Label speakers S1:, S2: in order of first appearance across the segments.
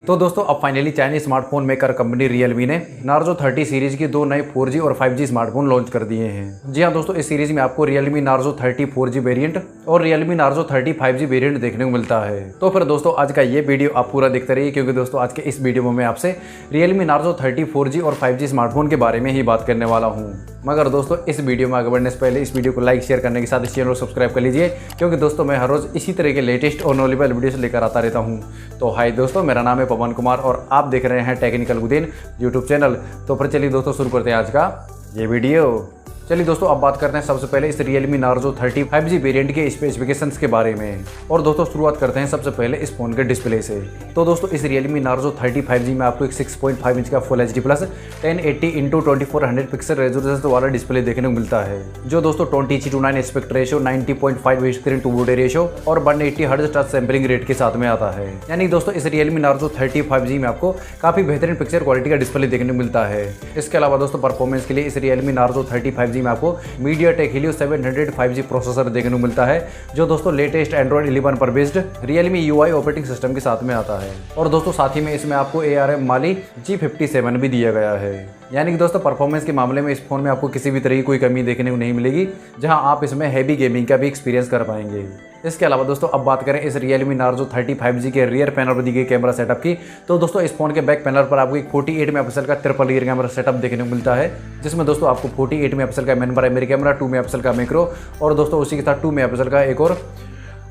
S1: तो दोस्तों अब finally Chinese smartphone maker company Realme ने Narzo 30 सीरीज की दो नए 4G और 5G स्मार्टफोन लॉन्च कर दिए हैं। जी हाँ दोस्तों, इस सीरीज में आपको Realme Narzo 30 4G वेरिएंट और Realme Narzo 30 5G वेरिएंट देखने को मिलता है। तो फिर दोस्तों आज का ये वीडियो आप पूरा देखते रहिए, क्योंकि दोस्तों आज के इस वीडियो में मैं आपसे Realme Narzo 30 4G और 5G स्मार्टफोन के बारे में ही बात करने वाला हूँ। मगर दोस्तों इस वीडियो में आगे बढ़ने से पहले इस वीडियो को लाइक शेयर करने के साथ इस चैनल को सब्सक्राइब कर लीजिए, क्योंकि दोस्तों मैं हर रोज इसी तरह के लेटेस्ट और नॉलेजेबल वीडियोस लेकर आता रहता हूँ। तो हाय दोस्तों, मेरा नाम है पवन कुमार और आप देख रहे हैं टेक्निकल गुदेन यूट्यूब चैनल। तो फिर चलिए दोस्तों शुरू करते हैं आज का ये वीडियो। चलिए दोस्तों अब बात करते हैं सबसे पहले इस Realme Narzo 30 5G वेरिएंट के स्पेसिफिकेशंस के बारे में। और दोस्तों शुरुआत करते हैं सबसे पहले इस फोन के डिस्प्ले से। तो दोस्तों इस Realme Narzo 30 5G में आपको एक 6.5 इंच का full HD plus 1080x2400 pixel resolution वाला डिस्प्ले देखने को मिलता है, जो दोस्तों 20:9 aspect ratio, 90.5 screen to body ratio और 180 हर्ट्ज टच सैंपलिंग रेट के साथ में आता है। यानी दोस्तों इस Realme Narzo 30 5G में आपको काफी बेहतरीन पिक्चर क्वालिटी का डिस्प्ले देखने को मिलता है। इसके अलावा दोस्तों परफॉर्मेंस के लिए इस Realme Narzo 30 5G में आपको MediaTeck Helio 700 5G प्रोसेसर देखने को मिलता है, जो दोस्तों लेटेस्ट Android 11 पर based Realme UI operating system के साथ में आता है। और दोस्तों साथ ही में इसमें आपको ARM Mali G57 भी दिया गया है। यानी कि दोस्तों परफॉर्मेंस के मामले में इस फोन में आपको किसी भी तरह की कोई कमी देखने को नहीं मिलेगी, जहां आप इसमें हैवी गेमिंग का भी एक्सपीरियंस कर पाएंगे। इसके अलावा दोस्तों अब बात करें इस Realme Narzo 30 5G के रियर पैनल पर दी गई कैमरा सेटअप की, तो दोस्तों इस फोन के बैक पैनल पर आपको एक 48 मेगापिक्सल का ट्रिपल रियर कैमरा सेटअप देखने को मिलता है, जिसमें दोस्तों आपको 48 मेगापिक्सल का मेन प्राइमरी कैमरा, 2 मेगापिक्सल का मैक्रो और दोस्तों उसी के साथ 2 मेगापिक्सल का एक और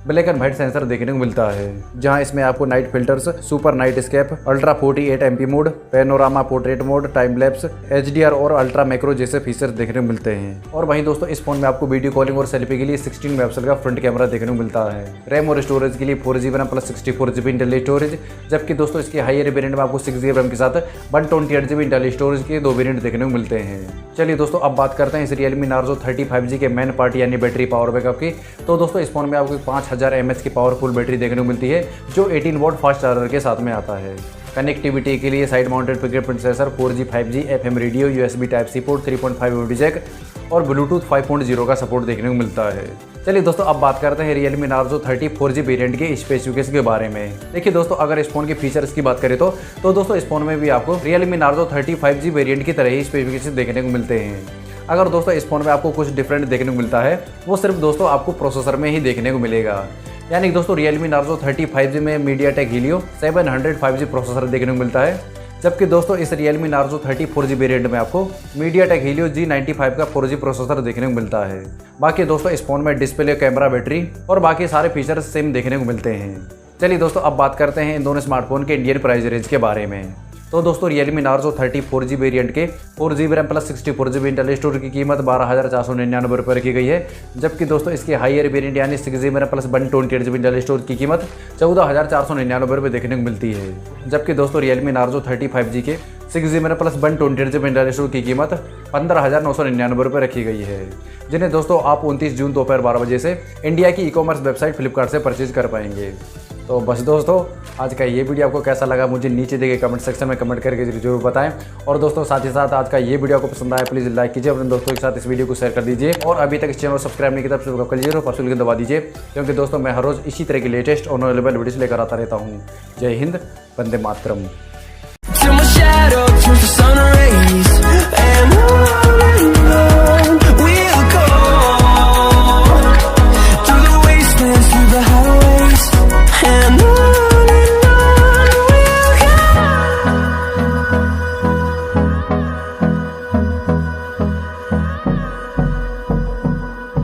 S1: ब्लैक एंड व्हाइट सेंसर देखने को मिलता है, जहां इसमें आपको night filters, super night scape, ultra 48 MP mode, panorama portrait mode, time lapse, HDR और अल्ट्रा मैक्रो जैसे फीचर्स देखने को मिलते हैं। और वहीं दोस्तों इस फोन में आपको वीडियो कॉलिंग और सेल्फी के लिए 16 मेगापिक्सल का फ्रंट कैमरा देखने को मिलता है। रैम और स्टोरेज के लिए 4GB RAM plus 64GB internal storage, जबकि दोस्तों इसके हायर वेरिएंट में आपको 6GB रैम के साथ 128GB इंटरनल स्टोरेज के दो वेरिएंट देखने को मिलते हैं। चलिए दोस्तों अब बात करते हैं इस Realme Narzo 30 5G के मेन पार्ट यानी बैटरी पावर बैकअप की। तो दोस्तों इस फोन में आपको 5000 mAh की पावरफुल बैटरी देखने को मिलती है, जो 18 वॉट फास्ट चार्जर के साथ में आता है। कनेक्टिविटी के लिए side mounted fingerprint sensor, 4G 5G FM radio, USB Type-C port, 3.5 USB jack और ब्लूटूथ 5.0 का सपोर्ट देखने को मिलता है। चलिए दोस्तों अब बात करते हैं Realme Narzo 30 4G वेरिएंट के स्पेसिफिकेशन के बारे में। देखिए दोस्तों अगर इस फोन के फीचर्स की बात करें तो दोस्तों इस फोन में भी आपको Realme Narzo 30 5G वेरिएंट की तरह ही स्पेसिफिकेशन देखने को मिलते हैं। अगर दोस्तों इस फोन में आपको कुछ डिफरेंट देखने को मिलता है, वो सिर्फ दोस्तों आपको प्रोसेसर में ही देखने को मिलेगा। यानी दोस्तों Realme Narzo 30 5G में MediaTeck Helio 700 5G प्रोसेसर देखने को मिलता है, जबकि दोस्तों इस Realme Narzo 30 4G वेरिएंट में आपको MediaTeck Helio G95 का 4G प्रोसेसर देखने को मिलता है। बाकी दोस्तों इस फोन में डिस्प्ले, कैमरा, बैटरी और बाकी सारे फीचर्स सेम देखने को मिलते हैं। चलिए दोस्तों अब बात करते हैं इन दोनों स्मार्टफोन के इंडियन प्राइस रेंज के बारे में। तो दोस्तों Realme Narzo 30 4G वेरिएंट के 4GB RAM plus 64GB internal storage की कीमत 12,499 रुपये रखी गई है, जबकि दोस्तों इसके हायर वेरिएंट यानी 6GB RAM plus 128GB internal storage की कीमत 14,499 रुपये देखने को मिलती है। जबकि दोस्तों Realme Narzo 30 5G के 6GB RAM plus 128GB internal storage की कीमत 15,999 रुपये रखी गई है, जिन्हें दोस्तों आप 29 जून दोपहर 12 बजे से इंडिया की ई-कॉमर्स वेबसाइट फ्लिपकार्ट से परचेज कर पाएंगे। तो बस दोस्तों आज का ये वीडियो आपको कैसा लगा मुझे नीचे दिए गए कमेंट सेक्शन में कमेंट करके जरूर बताएं। और दोस्तों साथ ही साथ आज का ये वीडियो आपको पसंद आया प्लीज़ लाइक कीजिए, अपने दोस्तों के साथ इस वीडियो को शेयर कर दीजिए और अभी तक इस चैनल को सब्सक्राइब नहीं किया तो सब्सक्राइब कर लीजिए और पर्सनल दबा दीजिए, क्योंकि दोस्तों मैं हर रोज़ इसी तरह की लेटेस्ट और नॉलेजेबल वीडियोस लेकर आता रहता हूँ। जय हिंद, वंदे मातरम।